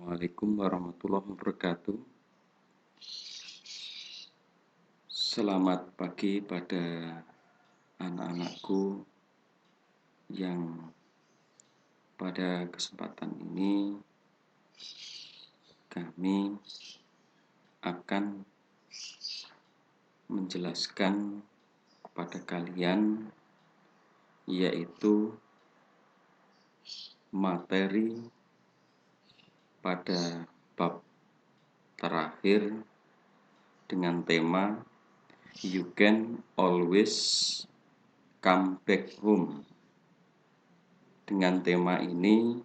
Assalamualaikum warahmatullahi wabarakatuh. Selamat pagi pada anak-anakku yang pada kesempatan ini kami akan menjelaskan kepada kalian yaitu materi pada bab terakhir dengan tema You Can Always Come Back Home. Dengan tema ini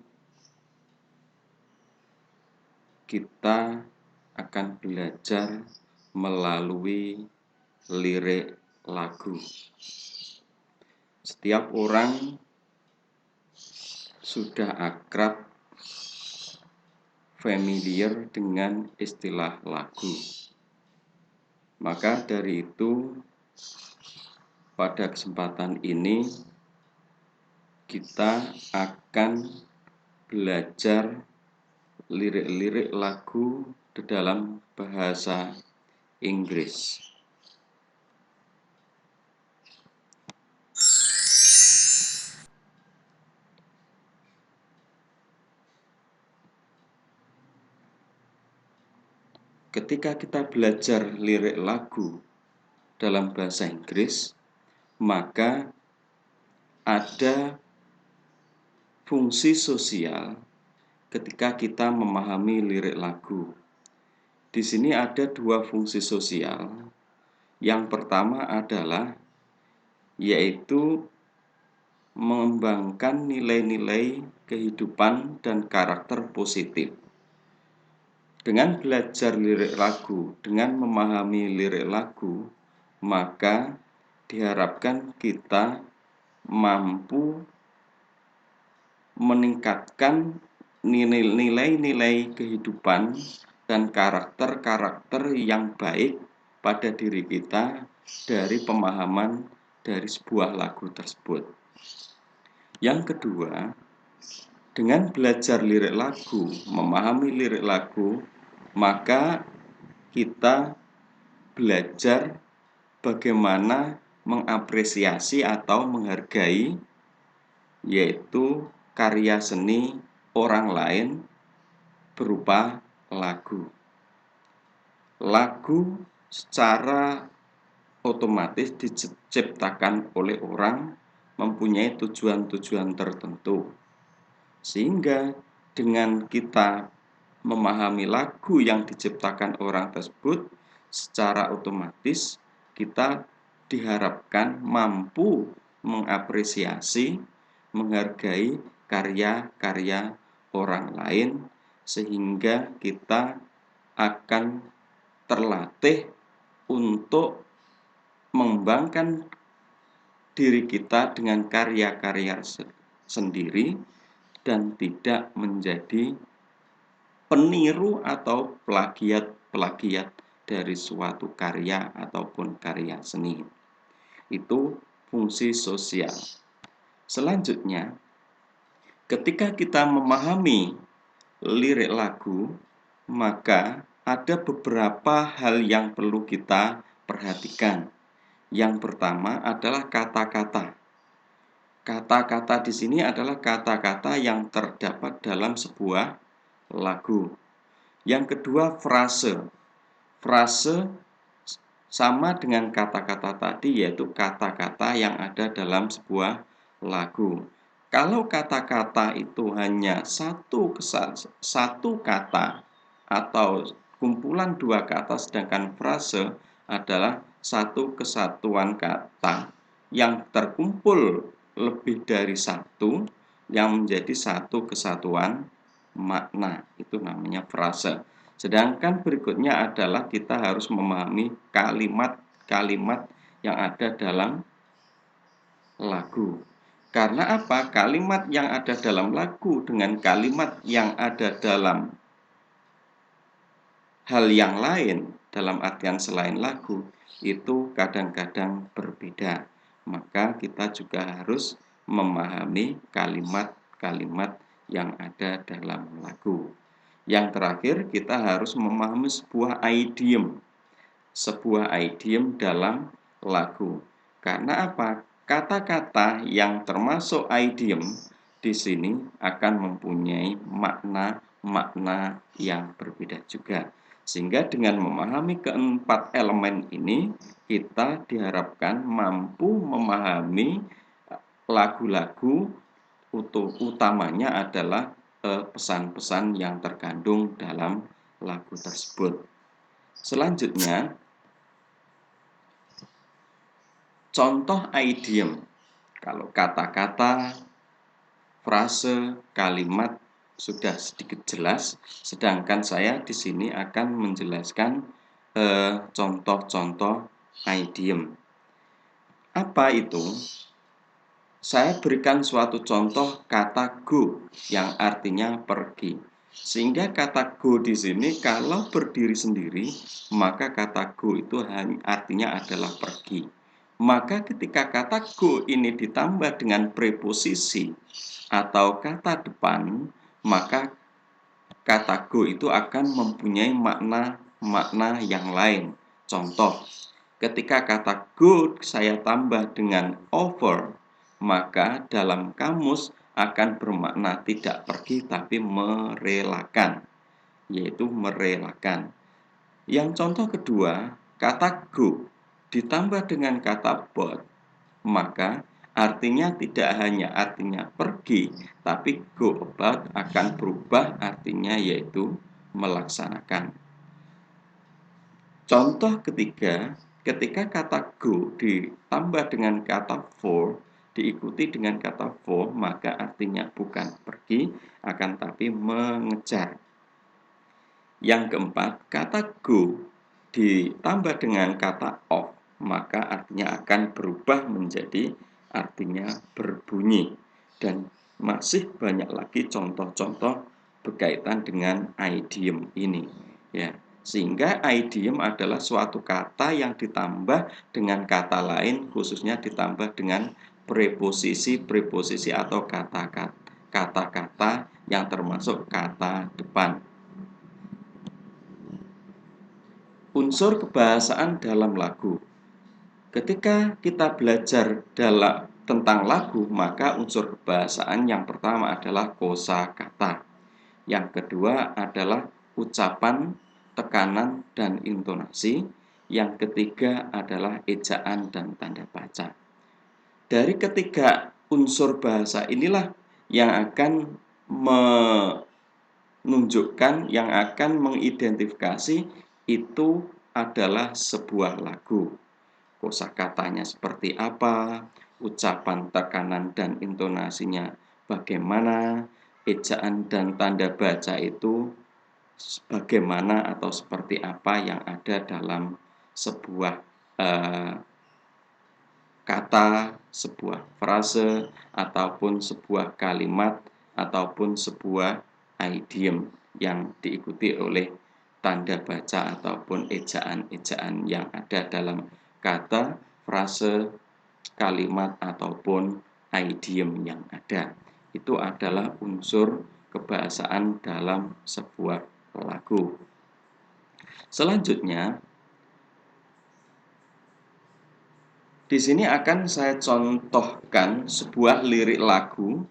kita akan belajar melalui lirik lagu. Setiap orang sudah akrab familiar dengan istilah lagu. Maka dari itu pada kesempatan ini kita akan belajar lirik-lirik lagu di dalam bahasa Inggris. Ketika kita belajar lirik lagu dalam bahasa Inggris, maka ada fungsi sosial ketika kita memahami lirik lagu. Di sini ada dua fungsi sosial. Yang pertama adalah yaitu mengembangkan nilai-nilai kehidupan dan karakter positif. Dengan belajar lirik lagu, dengan memahami lirik lagu, maka diharapkan kita mampu meningkatkan nilai-nilai kehidupan dan karakter-karakter yang baik pada diri kita dari pemahaman dari sebuah lagu tersebut. Yang kedua, dengan belajar lirik lagu, memahami lirik lagu, maka kita belajar bagaimana mengapresiasi atau menghargai yaitu karya seni orang lain berupa lagu. Lagu secara otomatis diciptakan oleh orang mempunyai tujuan-tujuan tertentu. Sehingga dengan kita memahami lagu yang diciptakan orang tersebut, secara otomatis kita diharapkan mampu mengapresiasi, menghargai karya-karya orang lain, sehingga kita akan terlatih untuk mengembangkan diri kita dengan karya-karya sendiri dan tidak menjadi peniru atau plagiat dari suatu karya ataupun karya seni. Itu fungsi sosial. Selanjutnya, ketika kita memahami lirik lagu, maka ada beberapa hal yang perlu kita perhatikan. Yang pertama adalah kata-kata. Kata-kata di sini adalah kata-kata yang terdapat dalam sebuah lagu. Yang kedua, frase. Frase sama dengan kata-kata tadi, yaitu kata-kata yang ada dalam sebuah lagu. Kalau kata-kata itu hanya satu kata atau kumpulan dua kata, sedangkan frase adalah satu kesatuan kata yang terkumpul lebih dari satu yang menjadi satu kesatuan makna. Itu namanya frase. Sedangkan berikutnya adalah kita harus memahami kalimat-kalimat yang ada dalam lagu. Karena apa? Kalimat yang ada dalam lagu dengan kalimat yang ada dalam hal yang lain, dalam artian selain lagu, itu kadang-kadang berbeda. Maka kita juga harus memahami kalimat-kalimat yang ada dalam lagu. Yang terakhir, kita harus memahami sebuah idiom dalam lagu. Karena apa? Kata-kata yang termasuk idiom di sini akan mempunyai makna-makna yang berbeda juga. Sehingga dengan memahami keempat elemen ini, kita diharapkan mampu memahami lagu-lagu, utamanya adalah pesan-pesan yang terkandung dalam lagu tersebut. Selanjutnya, contoh idiom. Kalau kata-kata, frase, kalimat sudah sedikit jelas, sedangkan saya di sini akan menjelaskan contoh-contoh idiom. Apa itu? Saya berikan suatu contoh kata go yang artinya pergi. Sehingga kata go di sini kalau berdiri sendiri, maka kata go itu artinya adalah pergi. Maka ketika kata go ini ditambah dengan preposisi atau kata depan, maka kata go itu akan mempunyai makna yang lain. Contoh, ketika kata go saya tambah dengan over, maka dalam kamus akan bermakna tidak pergi tapi merelakan, yaitu merelakan. Yang contoh kedua, kata go ditambah dengan kata bought, maka artinya tidak hanya artinya pergi, tapi go about akan berubah artinya yaitu melaksanakan. Contoh ketiga, ketika kata go ditambah dengan kata for, diikuti dengan kata for, maka artinya bukan pergi, akan tapi mengejar. Yang keempat, kata go ditambah dengan kata off, maka artinya akan berubah menjadi artinya berbunyi. Dan masih banyak lagi contoh-contoh berkaitan dengan idiom ini, ya. Sehingga idiom adalah suatu kata yang ditambah dengan kata lain, khususnya ditambah dengan preposisi atau kata-kata yang termasuk kata depan. Unsur kebahasaan dalam lagu. Ketika kita belajar tentang lagu, maka unsur kebahasaan yang pertama adalah kosakata. Yang kedua adalah ucapan, tekanan, dan intonasi. Yang ketiga adalah ejaan dan tanda baca. Dari ketiga unsur bahasa inilah yang akan menunjukkan, yang akan mengidentifikasi itu adalah sebuah lagu. Kosakatanya seperti apa, ucapan, tekanan, dan intonasinya bagaimana, ejaan dan tanda baca itu bagaimana atau seperti apa yang ada dalam sebuah kata, sebuah frase, ataupun sebuah kalimat, ataupun sebuah idiom yang diikuti oleh tanda baca ataupun ejaan-ejaan yang ada dalam kata, frase, kalimat, ataupun idiom yang ada. Itu adalah unsur kebahasaan dalam sebuah lagu. Selanjutnya, di sini akan saya contohkan sebuah lirik lagu,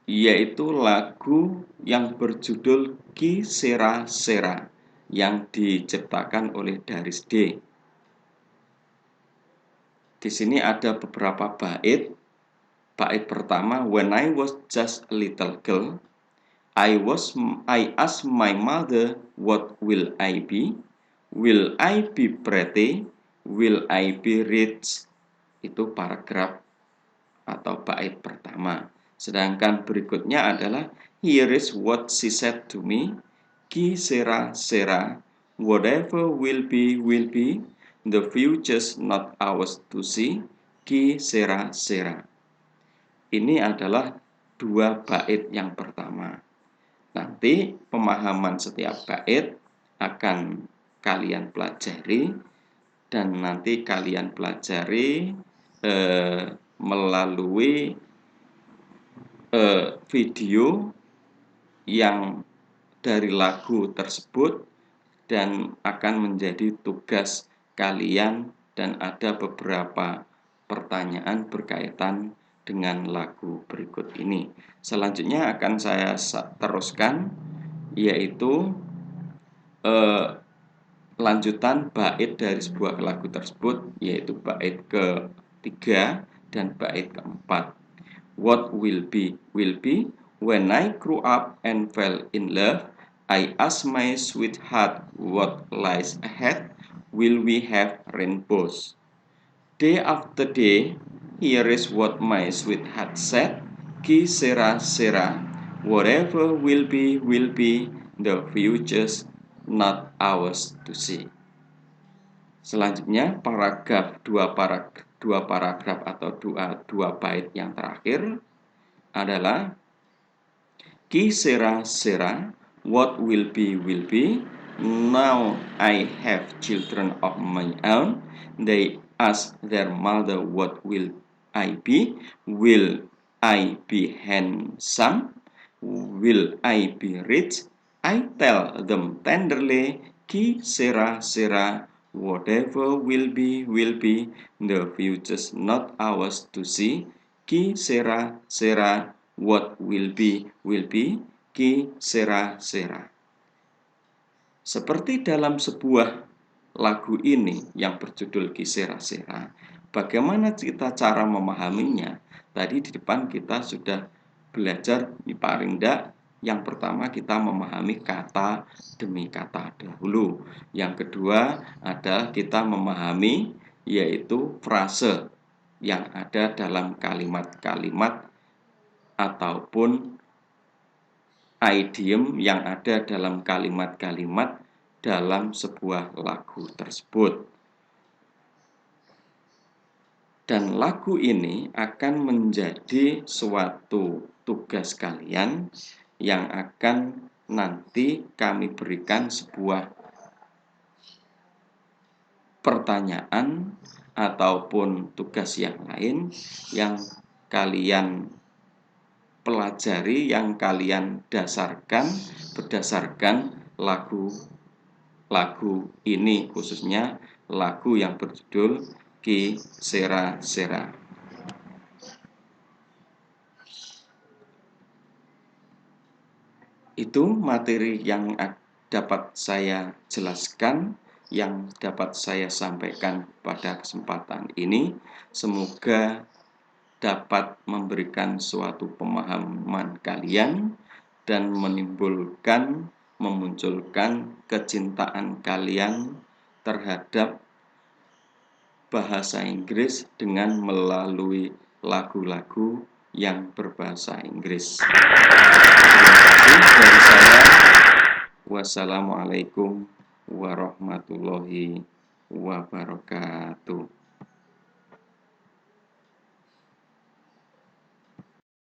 yaitu lagu yang berjudul Ki Sera Sera yang diciptakan oleh Daris D. Di sini ada beberapa bait. Bait pertama, when I was just a little girl, I asked my mother, what will I be? Will I be pretty? Will I be rich? Itu paragraf atau bait pertama. Sedangkan berikutnya adalah here is what she said to me. Ki sera sera, whatever will be, the future's not ours to see. Ki sera sera. Ini adalah dua bait yang pertama. Nanti pemahaman setiap bait akan kalian pelajari, dan nanti kalian pelajari melalui video yang dari lagu tersebut dan akan menjadi tugas kalian, dan ada beberapa pertanyaan berkaitan dengan lagu berikut ini. Selanjutnya akan saya teruskan, yaitu lanjutan bait dari sebuah lagu tersebut, yaitu bait ketiga dan bait keempat. What will be, when I grew up and fell in love. I asked my sweetheart what lies ahead. Will we have rainbows? Day after day, here is what my sweetheart said. Qui sera, sera. Whatever will be, the future's not ours to see. Selanjutnya dua paragraf atau dua bait yang terakhir adalah Qui sera, sera. What will be, Now I have children of my own. They ask their mother, what will I be? Will I be handsome? Will I be rich? I tell them tenderly, Qui sera, sera. Whatever will be, the future's not ours to see. Qui sera, sera. What will be, qui sera, sera. Seperti dalam sebuah lagu ini yang berjudul Qui sera, sera, bagaimana kita cara memahaminya? Tadi di depan kita sudah belajar paling tidak yang pertama kita memahami kata demi kata dahulu. Yang kedua adalah kita memahami yaitu frase yang ada dalam kalimat-kalimat ataupun idiom yang ada dalam kalimat-kalimat dalam sebuah lagu tersebut. Dan lagu ini akan menjadi suatu tugas kalian yang akan nanti kami berikan sebuah pertanyaan ataupun tugas yang lain yang kalian pelajari, yang kalian dasarkan berdasarkan lagu ini, khususnya lagu yang berjudul Qui sera, sera. Itu materi yang dapat saya jelaskan, yang dapat saya sampaikan pada kesempatan ini. Semoga dapat memberikan suatu pemahaman kalian dan memunculkan kecintaan kalian terhadap bahasa Inggris dengan melalui lagu-lagu yang berbahasa Inggris. Terima kasih dari saya. Wassalamualaikum warahmatullahi wabarakatuh.